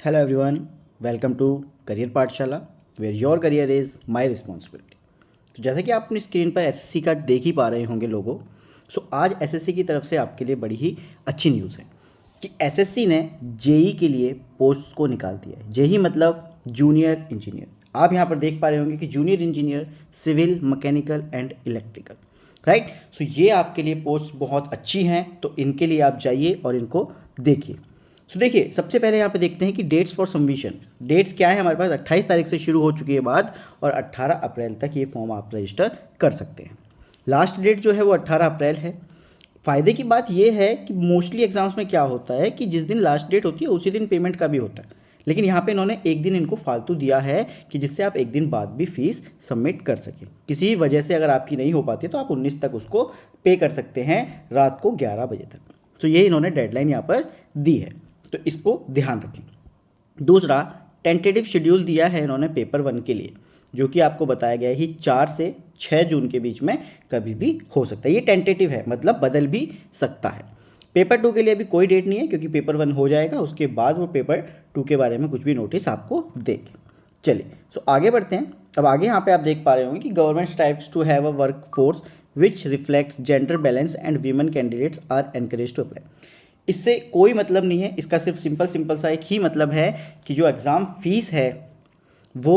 Hello everyone, welcome to career पाठशाला where your career is my responsibility। तो जैसा कि आप अपनी स्क्रीन पर एसएससी का देख ही पा रहे होंगे लोगों, आज एसएससी की तरफ से आपके लिए बड़ी ही अच्छी न्यूज़ है कि एसएससी ने जेई के लिए पोस्ट को निकाल दिया है। जेई मतलब जूनियर इंजीनियर। आप यहाँ पर देख पा रहे होंगे कि junior engineer civil, mechanical and electrical, right. So ये आपके लिए पोस्ट बहुत अच्छी हैं, तो इनके लिए आप जाइए और इनको देखिए। देखिए, सबसे पहले यहाँ पे देखते हैं कि डेट्स फॉर सबमिशन। डेट्स क्या है हमारे पास? 28 तारीख से शुरू हो चुकी है बात और 18 अप्रैल तक ये फॉर्म आप रजिस्टर कर सकते हैं। लास्ट डेट जो है वो 18 अप्रैल है। फ़ायदे की बात ये है कि मोस्टली एग्जाम्स में क्या होता है कि जिस दिन लास्ट डेट होती है उसी दिन पेमेंट का भी होता है, लेकिन यहाँ पे इन्होंने एक दिन इनको फालतू दिया है कि जिससे आप एक दिन बाद भी फीस सबमिट कर सकें। किसी वजह से अगर आपकी नहीं हो पाती तो आप 19 तक उसको पे कर सकते हैं, रात को 11 बजे तक। तो ये इन्होंने डेडलाइन यहाँ पर दी है, तो इसको ध्यान रखें। दूसरा, टेंटेटिव शेड्यूल दिया है इन्होंने पेपर 1 के लिए, जो कि आपको बताया गया है कि 4 से 6 जून के बीच में कभी भी हो सकता है। ये टेंटेटिव है, मतलब बदल भी सकता है। पेपर 2 के लिए अभी कोई डेट नहीं है, क्योंकि पेपर 1 हो जाएगा, उसके बाद वो पेपर 2 के बारे में कुछ भी नोटिस आपको देंगे। चलिए, आगे बढ़ते हैं। अब आगे यहाँ पे आप देख पा रहे होंगे कि government strives to have a work force which reflects gender balance and women candidates are encourage to apply. इससे कोई मतलब नहीं है, इसका सिर्फ सिंपल सा एक ही मतलब है कि जो एग्ज़ाम फीस है वो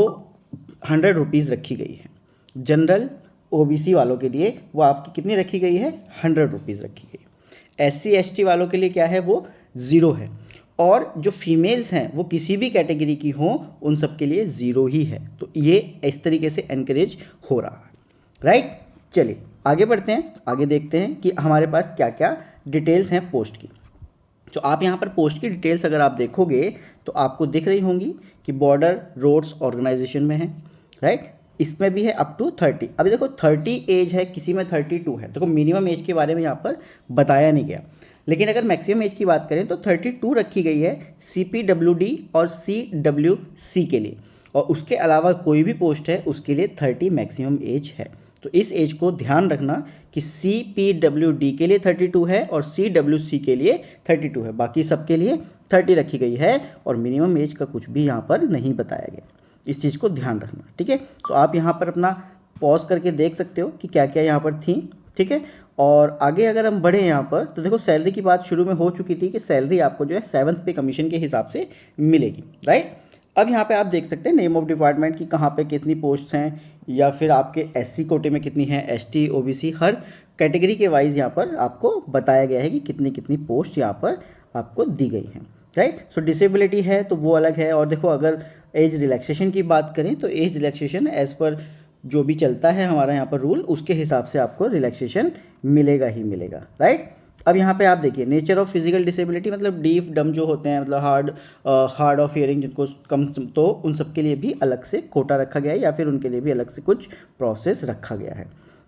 100 रुपीज़ रखी गई है। जनरल ओबीसी वालों के लिए वो आपकी कितनी रखी गई है? 100 रुपीज़ रखी गई है। एससी एसटी वालों के लिए क्या है? वो 0 है। और जो फीमेल्स हैं वो किसी भी कैटेगरी की हों, उन सब के लिए 0 ही है। तो ये इस तरीके से एनकरेज हो रहा है, राइट। चलिए आगे बढ़ते हैं। आगे देखते हैं कि हमारे पास क्या क्या डिटेल्स हैं पोस्ट की। तो आप यहाँ पर पोस्ट की डिटेल्स अगर आप देखोगे तो आपको दिख रही होंगी कि बॉर्डर रोड्स ऑर्गेनाइजेशन में है, राइट। इसमें भी है अप टू 30। अभी देखो 30 एज है, किसी में 32 है। देखो मिनिमम एज के बारे में यहाँ पर बताया नहीं गया, लेकिन अगर मैक्सिमम एज की बात करें तो 32 रखी गई है CPWD और CWC के लिए, और उसके अलावा कोई भी पोस्ट है उसके लिए 30 मैक्सिमम एज है। तो इस एज को ध्यान रखना कि CPWD के लिए 32 है और CWC के लिए 32 है, बाकी सबके लिए 30 रखी गई है, और मिनिमम एज का कुछ भी यहाँ पर नहीं बताया गया। इस चीज़ को ध्यान रखना, ठीक है। तो आप यहाँ पर अपना पॉज करके देख सकते हो कि क्या क्या यहाँ पर थी, ठीक है। और आगे अगर हम बढ़े यहाँ पर तो देखो सैलरी की बात शुरू में हो चुकी थी कि सैलरी आपको जो है 7th पे कमीशन के हिसाब से मिलेगी, राइट। अब यहाँ पे आप देख सकते हैं नेम ऑफ डिपार्टमेंट की कहाँ पे कितनी पोस्ट हैं, या फिर आपके एससी कोटे में कितनी हैं, एसटी ओबीसी, हर कैटेगरी के वाइज यहाँ पर आपको बताया गया है कि कितनी कितनी पोस्ट यहाँ पर आपको दी गई हैं, राइट। सो डिसेबिलिटी है तो वो अलग है। और देखो अगर एज रिलैक्सेशन की बात करें तो एज रिलैक्सेशन एज़ पर जो भी चलता है हमारा यहाँ पर रूल, उसके हिसाब से आपको रिलैक्सेशन मिलेगा ही मिलेगा, राइट। अब यहाँ पे आप देखिए नेचर ऑफ फिजिकल डिसेबिलिटी, मतलब डीफ डम जो होते हैं, मतलब हार्ड ऑफ हियरिंग जिनको कम, तो उन सब के लिए भी अलग से कोटा रखा गया है, या फिर उनके लिए भी अलग से कुछ प्रोसेस रखा गया है,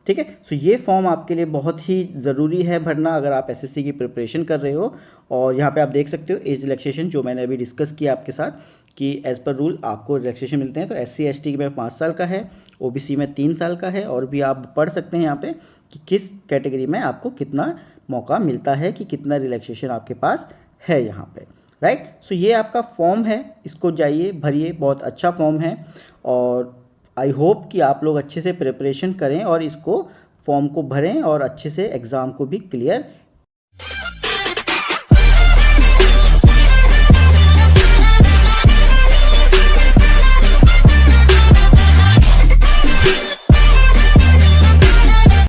ठीक है। सो ये फॉर्म आपके लिए बहुत ही ज़रूरी है भरना अगर आप एसएससी की प्रिपरेशन कर रहे हो। और यहाँ पे आप देख सकते हो एज रिलैक्सेशन जो मैंने अभी डिस्कस किया आपके साथ कि एज़ पर रूल आपको रिलैक्सेशन मिलते हैं। तो एससी एसटी में 5 साल का है, ओबीसी में 3 साल का है, और भी आप पढ़ सकते हैं यहाँ पे कि किस कैटेगरी में आपको कितना मौका मिलता है, कि कितना रिलैक्सेशन आपके पास है यहाँ पे, राइट। सो ये आपका फॉर्म है, इसको जाइए भरिए, बहुत अच्छा फॉर्म है। और आई होप कि आप लोग अच्छे से प्रिपरेशन करें और इसको फॉर्म को भरें और अच्छे से एग्ज़ाम को भी क्लियर